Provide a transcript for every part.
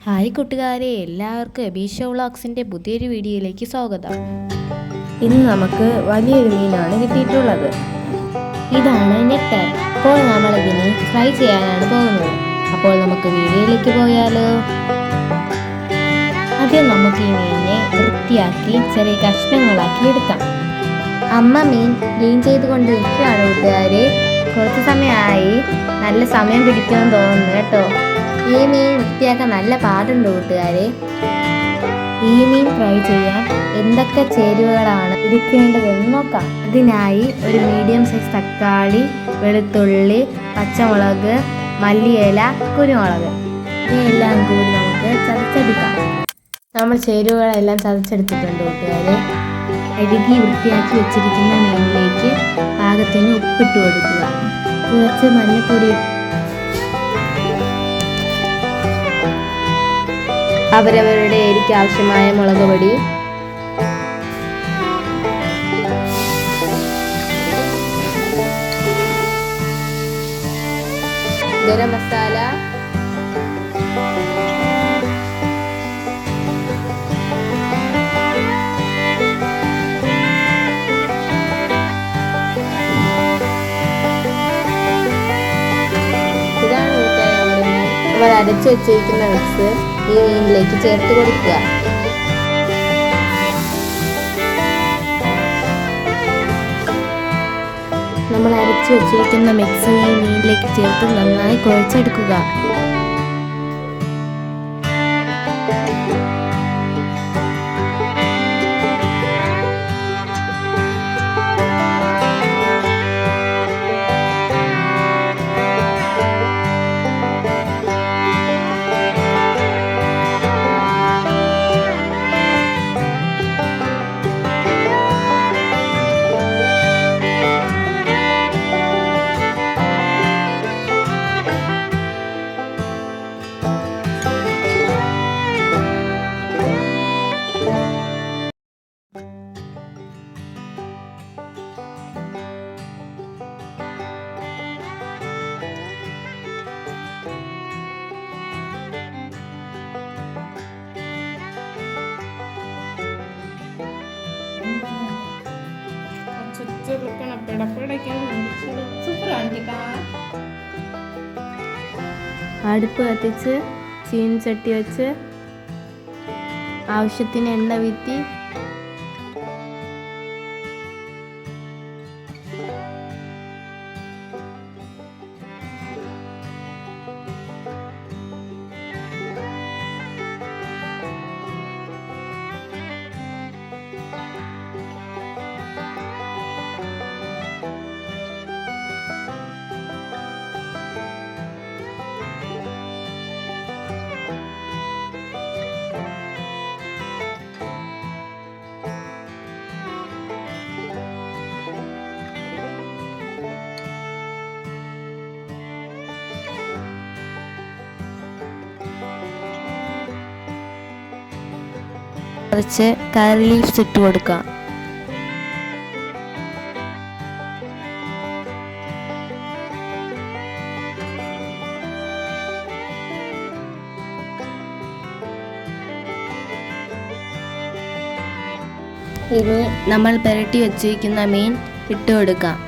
Hi കൂട്ടുകാരെ, എല്ലാവർക്കും എബീഷോ വ്ളോഗ്സിൻ്റെ പുതിയൊരു വീഡിയോയിലേക്ക് സ്വാഗതം. ഇന്ന് നമുക്ക് വലിയൊരു മീനാണ് കിട്ടിയിട്ടുള്ളത്. ഇതാണ് നെട്ടർ. ഇപ്പോൾ നമ്മളിതിനെ ഫ്രൈ ചെയ്യാനാണ് പോകുന്നത്. അപ്പോൾ നമുക്ക് വീഡിയോയിലേക്ക് പോയാലോ. ആദ്യം നമുക്ക് ഈ മീനിനെ വൃത്തിയാക്കി ചെറിയ കഷ്ണങ്ങളാക്കി എടുക്കാം. അമ്മ മീൻ ക്ലീൻ ചെയ്തുകൊണ്ട് നിൽക്കുകയാണ് കൂട്ടുകാരെ. കുറച്ച് സമയമായി, നല്ല സമയം പിടിക്കുമെന്ന് തോന്നുന്നു കേട്ടോ. ഈ മീൻ വൃത്തിയാക്കാൻ നല്ല പാടുണ്ട് കൂട്ടുകാരെ. ഈ മീൻ ഫ്രൈ ചെയ്യാൻ എന്തൊക്കെ ചേരുവകളാണ് എടുക്കേണ്ടതെന്ന് നോക്കാം. അതിനായി ഒരു മീഡിയം സൈസ് തക്കാളി, വെളുത്തുള്ളി, പച്ചമുളക്, മല്ലിയില, കുരുമുളക് ഇവയെല്ലാം കൂടി നമുക്ക് ചതച്ചെടുക്കാം. നമ്മൾ ചേരുവകളെല്ലാം ചതച്ചെടുത്തിട്ടുണ്ട് കൂട്ടുകാരെ. കഴുകി വൃത്തിയാക്കി വെച്ചിരിക്കുന്ന മീനിലേക്ക് പാകത്തിന് ഉപ്പിട്ട് കൊടുക്കുക. കുറച്ച് മഞ്ഞൾപ്പൊടി, അവരവരുടെ എരിക്ക് ആവശ്യമായ മുളക് പൊടി, ഗരം മസാല, ഇതാണ് നമ്മൾ അരച്ചു വെച്ചിരിക്കുന്ന മിക്സ് ഈ മീനിലേക്ക് ചേർത്ത് കൊടുക്കുക. നമ്മൾ അരച്ചു വെച്ചിരിക്കുന്ന മിക്സ് ഈ മീനിലേക്ക് ചേർത്ത് നന്നായി കുഴച്ചെടുക്കുക. അടുപ്പ് കത്തിച്ച് ചീനച്ചട്ടി വെച്ച് ആവശ്യത്തിന് എണ്ണ വീറ്റി കുറച്ച് കറി ലീവ്സ് ഇട്ട് കൊടുക്കാം. ഇനി നമ്മൾ പുരട്ടി വെച്ചിരിക്കുന്ന മീൻ ഇട്ട് കൊടുക്കാം.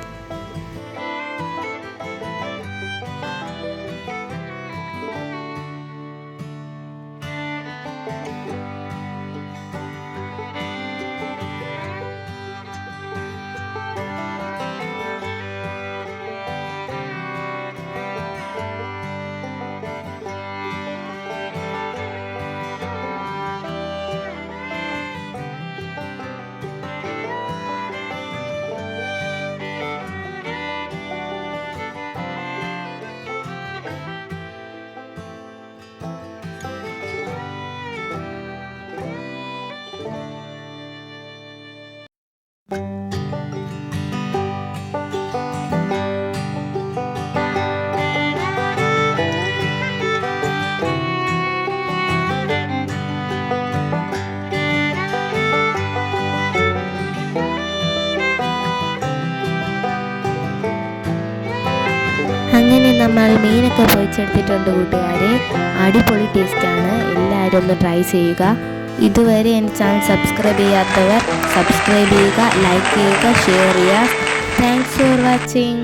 അങ്ങനെ നമ്മൾ മീനൊക്കെ പൊരിച്ചെടുത്തിട്ടുണ്ട് കൂട്ടുകാരെ. അടിപൊളി ടേസ്റ്റാണ്. എല്ലാവരും ഒന്ന് ട്രൈ ചെയ്യുക. ഇതുവരെ എൻ്റെ ചാനൽ സബ്സ്ക്രൈബ് ചെയ്യാത്തവർ സബ്സ്ക്രൈബ് ചെയ്യുക, ലൈക്ക് ചെയ്യുക, ഷെയർ ചെയ്യുക. Thanks for watching.